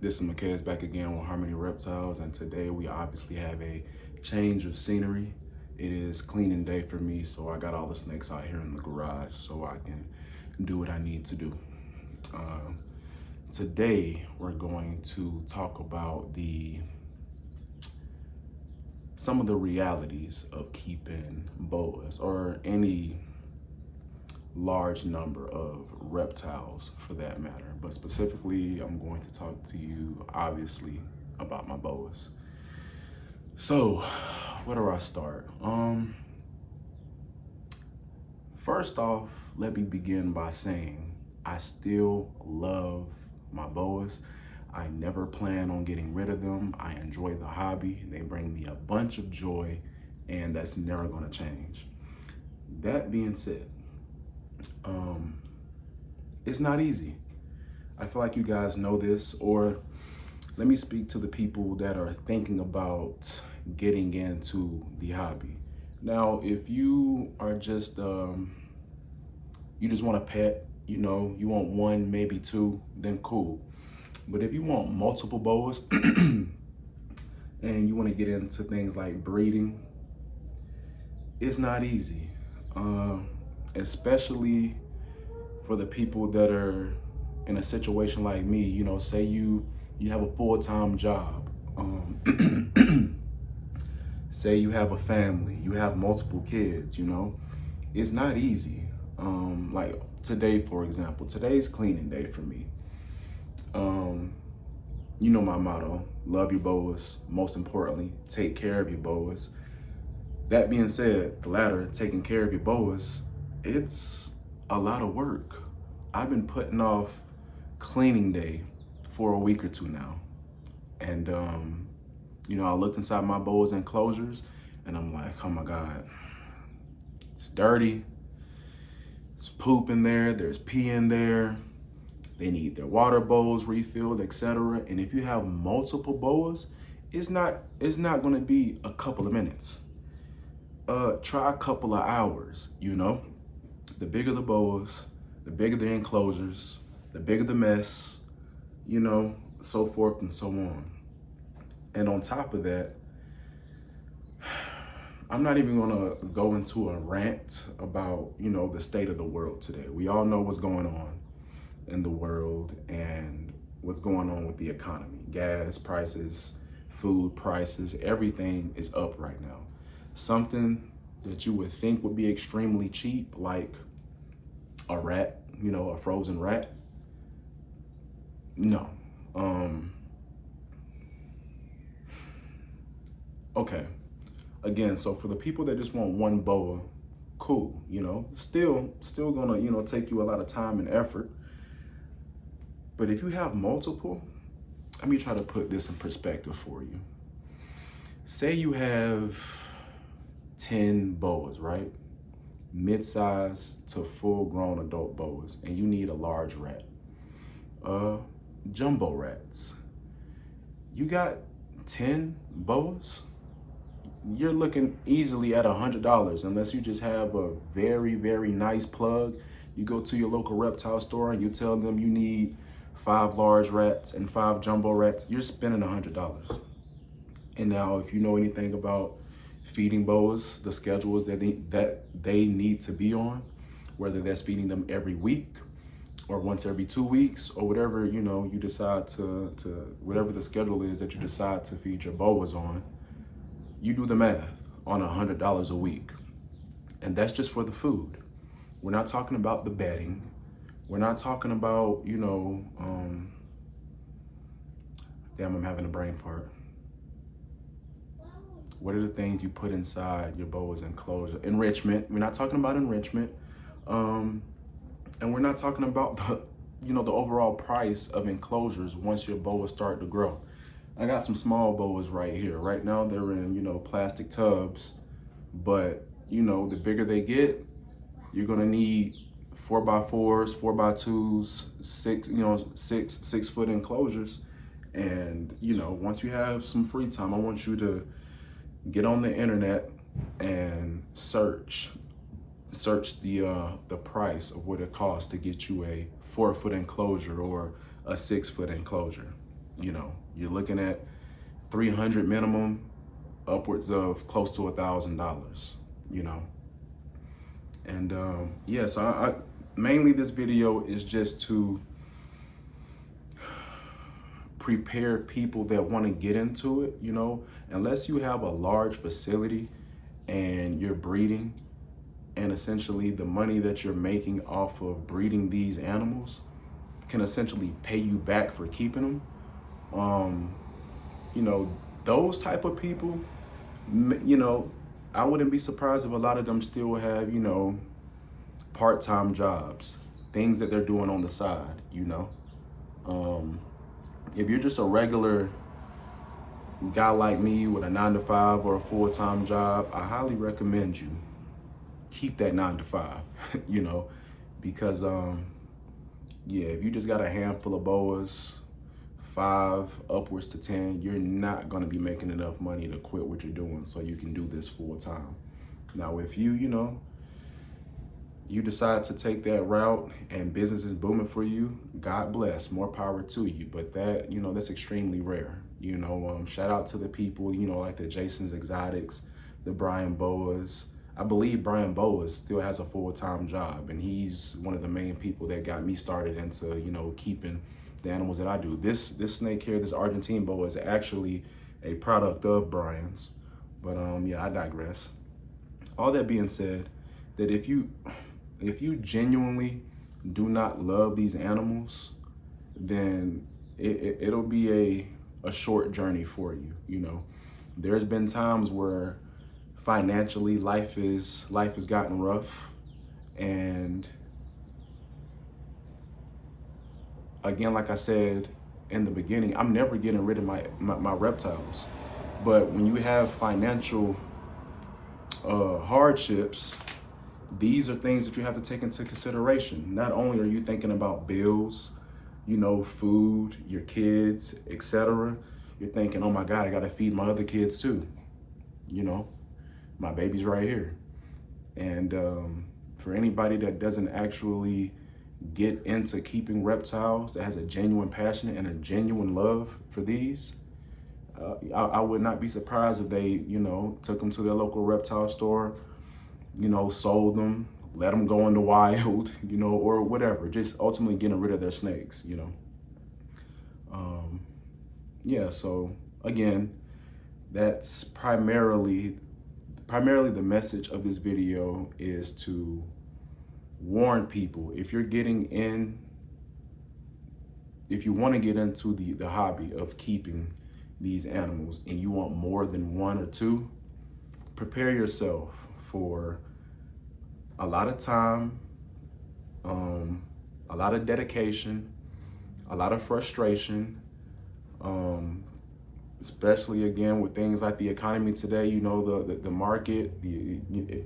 This is Mackay's back again with Harmony Reptiles, and today we obviously have a change of scenery. It is cleaning day for me, so I got all the snakes out here in the garage so I can do what I need to do. Uh, Today we're going to talk about some of the realities of keeping boas or any large number of reptiles for that matter. But specifically, I'm going to talk to you obviously about my boas. So, where do I start? First off, let me begin by saying I still love my boas. I never plan on getting rid of them. I enjoy the hobby. They bring me a bunch of joy, and that's never going to change. That being said, it's not easy. I feel like you guys know this, or let me speak to the people that are thinking about getting into the hobby. Now, if you are just, you just want a pet, you want one, maybe two, then cool. But if you want multiple boas and you want to get into things like breeding, it's not easy, especially for the people that are in a situation like me. Say you have a full-time job, say you have a family, you have multiple kids. It's not easy. Like today, for example, today's cleaning day for me. You know my motto: love your boas, most importantly take care of your boas. That being said, the latter, taking care of your boas, it's a lot of work. I've been putting off cleaning day for a week or two now. And, I looked inside my boas enclosures and I'm like, oh my God, it's dirty. There's poop in there, there's pee in there. They need their water bowls refilled, etc. And if you have multiple boas, it's not gonna be a couple of minutes. Try a couple of hours. The bigger the boas, the bigger the enclosures, the bigger the mess, so forth and so on. And on top of that, I'm not even gonna go into a rant about, the state of the world today. We all know what's going on in the world and what's going on with the economy. Gas prices, food prices, everything is up right now. Something that you would think would be extremely cheap, like a rat, a frozen rat. No. Okay. Again, so for the people that just want one boa, cool, still gonna, take you a lot of time and effort. But if you have multiple, let me try to put this in perspective for you. Say you have 10 boas, right? Mid-size to full-grown adult boas, and you need a large rat. Jumbo rats. You got 10 boas, you're looking easily at $100, unless you just have a very, very nice plug. You go to your local reptile store and you tell them you need 5 large rats and 5 jumbo rats, you're spending $100. And now, if you know anything about feeding boas, the schedules that they need to be on, whether that's feeding them every week or once every 2 weeks or whatever, you decide to whatever the schedule is that you decide to feed your boas on, you do the math on $100 a week. And that's just for the food. We're not talking about the bedding. We're not talking about, damn, I'm having a brain fart. What are the things you put inside your boas enclosure? Enrichment. We're not talking about enrichment. And we're not talking about the overall price of enclosures once your boas start to grow. I got some small boas right here. Right now they're in, plastic tubs, but the bigger they get, you're gonna need 4x4s, 4x2s, 6-foot enclosures. And once you have some free time, I want you to get on the internet and search the price of what it costs to get you a 4-foot enclosure or a 6-foot enclosure. You know, you're looking at 300 minimum, upwards of close to $1,000, you know. And yeah, so I mainly this video is just to prepare people that want to get into it. You know, unless you have a large facility and you're breeding, and essentially the money that you're making off of breeding these animals can essentially pay you back for keeping them. You know, those type of people, you know, I wouldn't be surprised if a lot of them still have, you know, part-time jobs, things that they're doing on the side, you know. If you're just a regular guy like me with a 9-to-5 or a full-time job, I highly recommend you keep that 9-to-5, you know, because yeah, if you just got a handful of boas, 5 upwards to 10, you're not going to be making enough money to quit what you're doing so you can do this full time. Now, if you know, you decide to take that route and business is booming for you, God bless, more power to you. But that, you know, that's extremely rare. You know, shout out to the people, you know, like the Jason's Exotics, the Brian Boas. I believe Brian Boas still has a full-time job, and he's one of the main people that got me started into, you know, keeping the animals that I do. This snake here, this Argentine boa, is actually a product of Brian's. But yeah, I digress. All that being said, that if you genuinely do not love these animals, then it'll be a short journey for you. You know, there's been times where financially life has gotten rough, and again, like I said in the beginning, I'm never getting rid of my reptiles. But when you have financial hardships, these are things that you have to take into consideration. Not only are you thinking about bills, you know, food, your kids, etc. You're thinking, oh my God, I gotta feed my other kids too. You know, my baby's right here. And for anybody that doesn't actually get into keeping reptiles, that has a genuine passion and a genuine love for these, I would not be surprised if they, you know, took them to their local reptile store, you know, sold them, let them go in the wild, you know, or whatever, just ultimately getting rid of their snakes, you know. Yeah, so again, that's primarily the message of this video, is to warn people, if you're getting in, if you want to get into the hobby of keeping these animals and you want more than 1 or 2, prepare yourself for a lot of time, a lot of dedication, a lot of frustration, especially again with things like the economy today. You know, the market,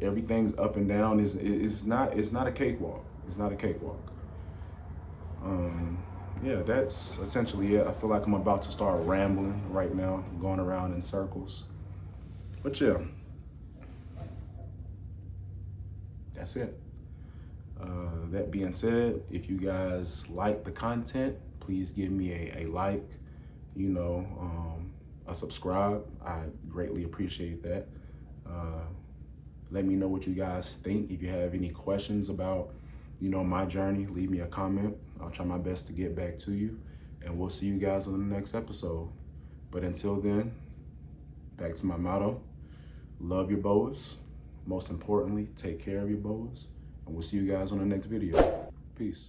everything's up and down. It's not a cakewalk. It's not a cakewalk. Yeah, that's essentially it. I feel like I'm about to start rambling right now, going around in circles. But yeah, that's it. That being said, if you guys like the content, please give me a like, you know, a subscribe. I greatly appreciate that. Let me know what you guys think. If you have any questions about, you know, my journey, leave me a comment. I'll try my best to get back to you, and we'll see you guys on the next episode. But until then, back to my motto: love your boas. Most importantly, take care of your boas. And we'll see you guys on the next video. Peace.